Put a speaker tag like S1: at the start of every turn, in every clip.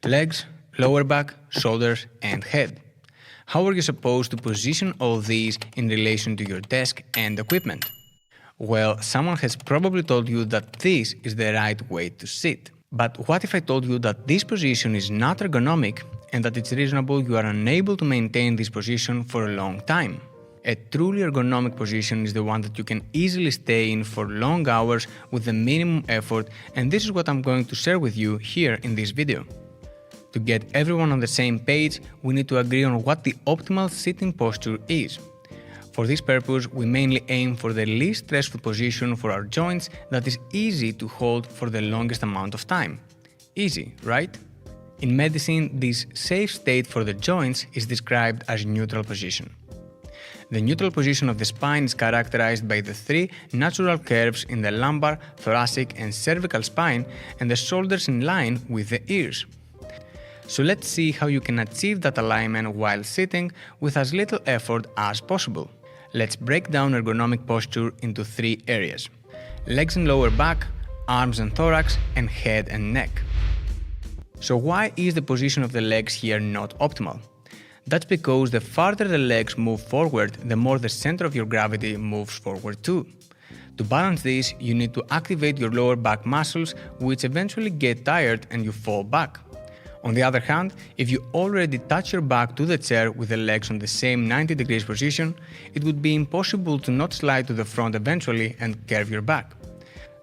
S1: Legs, lower back, shoulders, and head. How are you supposed to position all these in relation to your desk and equipment? Well, someone has probably told you that this is the right way to sit. But what if I told you that this position is not ergonomic and that it's reasonable you are unable to maintain this position for a long time? A truly ergonomic position is the one that you can easily stay in for long hours with the minimum effort, and this is what I'm going to share with you here in this video. To get everyone on the same page, we need to agree on what the optimal sitting posture is. For this purpose, we mainly aim for the least stressful position for our joints that is easy to hold for the longest amount of time. Easy, right? In medicine, this safe state for the joints is described as neutral position. The neutral position of the spine is characterized by the three natural curves in the lumbar, thoracic, and cervical spine, and the shoulders in line with the ears. So let's see how you can achieve that alignment while sitting with as little effort as possible. Let's break down ergonomic posture into three areas: legs and lower back, arms and thorax, and head and neck. So why is the position of the legs here not optimal? That's because the farther the legs move forward, the more the center of your gravity moves forward too. To balance this, you need to activate your lower back muscles, which eventually get tired and you fall back. On the other hand, if you already touch your back to the chair with the legs on the same 90 degrees position, it would be impossible to not slide to the front eventually and curve your back.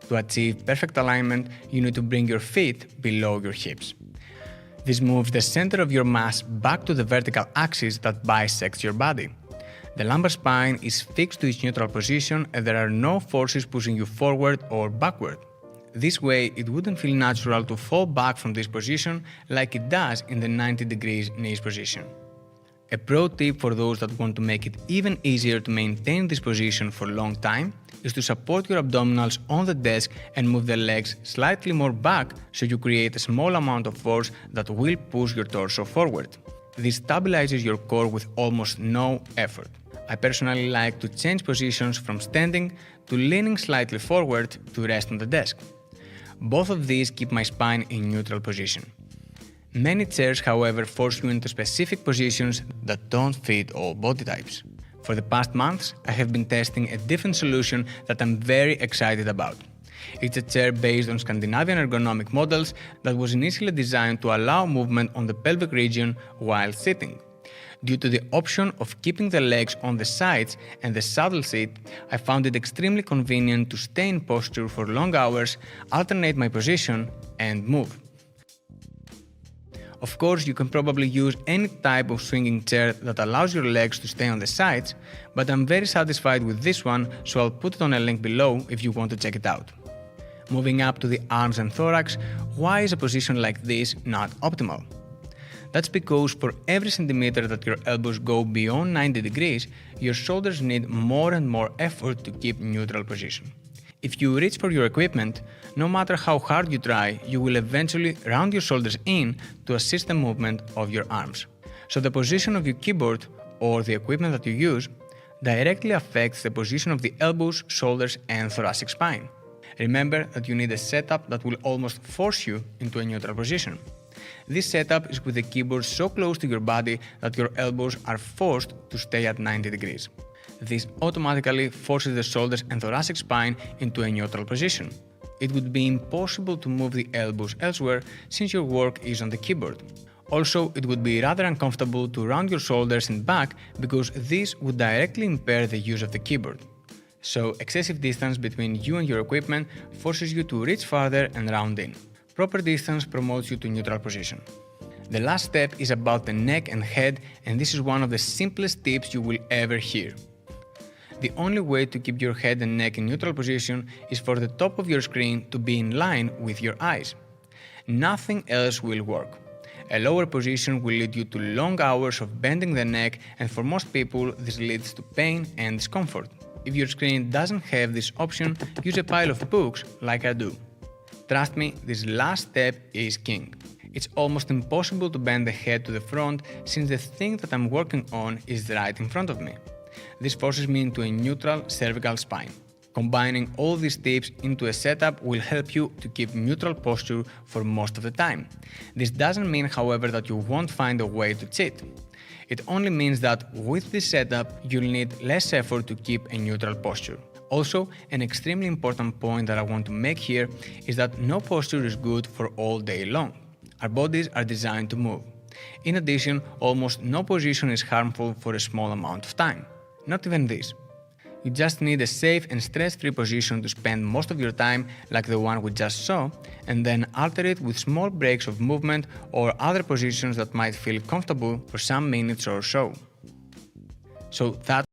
S1: To achieve perfect alignment, you need to bring your feet below your hips. This moves the center of your mass back to the vertical axis that bisects your body. The lumbar spine is fixed to its neutral position and there are no forces pushing you forward or backward. This way, it wouldn't feel natural to fall back from this position like it does in the 90 degrees knees position. A pro tip for those that want to make it even easier to maintain this position for a long time is to support your abdominals on the desk and move the legs slightly more back so you create a small amount of force that will push your torso forward. This stabilizes your core with almost no effort. I personally like to change positions from standing to leaning slightly forward to rest on the desk. Both of these keep my spine in neutral position. Many chairs, however, force you into specific positions that don't fit all body types. For the past months, I have been testing a different solution that I'm very excited about. It's a chair based on Scandinavian ergonomic models that was initially designed to allow movement on the pelvic region while sitting. Due to the option of keeping the legs on the sides and the saddle seat, I found it extremely convenient to stay in posture for long hours, alternate my position, and move. Of course, you can probably use any type of swinging chair that allows your legs to stay on the sides, but I'm very satisfied with this one, so I'll put it on a link below if you want to check it out. Moving up to the arms and thorax, why is a position like this not optimal? That's because for every centimeter that your elbows go beyond 90 degrees, your shoulders need more and more effort to keep neutral position. If you reach for your equipment, no matter how hard you try, you will eventually round your shoulders in to assist the movement of your arms. So the position of your keyboard or the equipment that you use directly affects the position of the elbows, shoulders, and thoracic spine. Remember that you need a setup that will almost force you into a neutral position. This setup is with the keyboard so close to your body that your elbows are forced to stay at 90 degrees. This automatically forces the shoulders and thoracic spine into a neutral position. It would be impossible to move the elbows elsewhere since your work is on the keyboard. Also, it would be rather uncomfortable to round your shoulders and back because this would directly impair the use of the keyboard. So, excessive distance between you and your equipment forces you to reach farther and round in. Proper distance promotes you to neutral position. The last step is about the neck and head, and this is one of the simplest tips you will ever hear. The only way to keep your head and neck in neutral position is for the top of your screen to be in line with your eyes. Nothing else will work. A lower position will lead you to long hours of bending the neck, and for most people this leads to pain and discomfort. If your screen doesn't have this option, use a pile of books like I do. Trust me, this last step is king. It's almost impossible to bend the head to the front since the thing that I'm working on is right in front of me. This forces me into a neutral cervical spine. Combining all these tips into a setup will help you to keep neutral posture for most of the time. This doesn't mean, however, that you won't find a way to cheat. It only means that with this setup, you'll need less effort to keep a neutral posture. Also, an extremely important point that I want to make here is that no posture is good for all day long. Our bodies are designed to move. In addition, almost no position is harmful for a small amount of time. Not even this. You just need a safe and stress-free position to spend most of your time, like the one we just saw, and then alter it with small breaks of movement or other positions that might feel comfortable for some minutes or so. So that